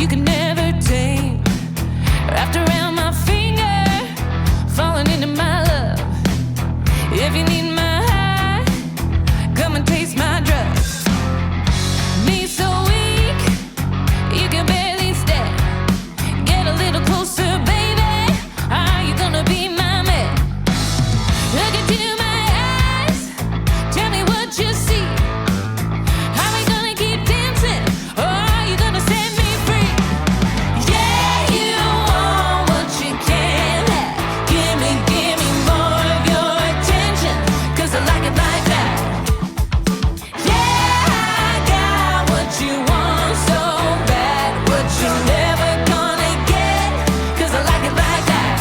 you can never tame. Wrapped around my finger, falling into my love. If you need my high, come and taste my drug. Me so weak, you can barely stand. Get a little closer, baby. Are you gonna be my man? Look into my eyes, tell me what you see. Are we gonna keep dancing, or are you gonna set me free? Yeah, you want what you can't have. Give me more of your attention, 'cause I like it like that. Yeah, I got what you want so bad, what you're never gonna get, 'cause I like it like that.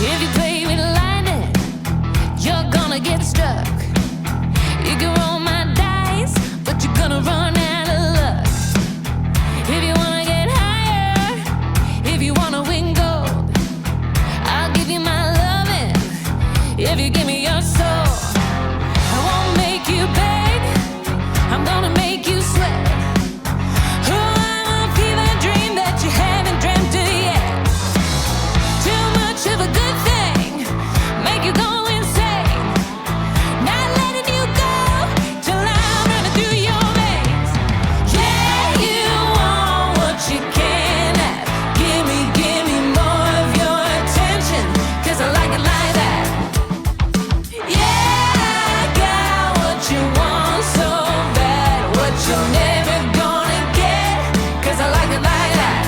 If you play with lightning, you're gonna get struck. You can roll my dice, but you're gonna run out of luck. If you wanna get higher, if you wanna win gold, I'll give you my loving, if you give me your soul. I won't make you beg, I'm gonna make you sweat. Oh, I'm a fever dream that you haven't dreamt of yet. Too much of a good thing, make you go insane. Not letting you go till I'm running through your veins. Yeah, you want what you can't have. Give me more of your attention, 'cause I like it like that. Yeah, I got what you want so bad, what you're never gonna get, 'cause I like it like that.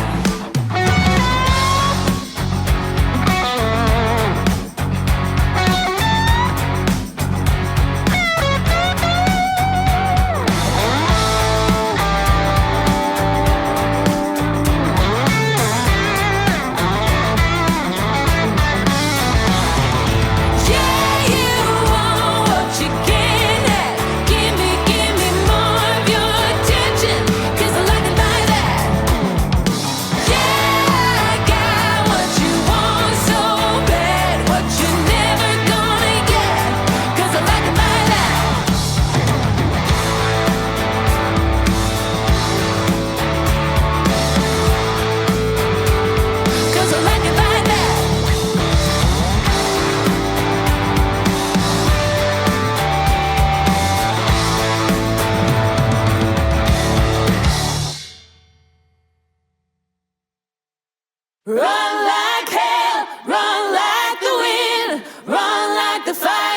Yeah, you want what you can't have. Give me more of your attention, 'cause I like it like that. Yeah, I got what you want so bad, what you're never gonna get, 'cause I like it like that. 'Cause I like it like that. Run like hell, run like the wind, run like the fire.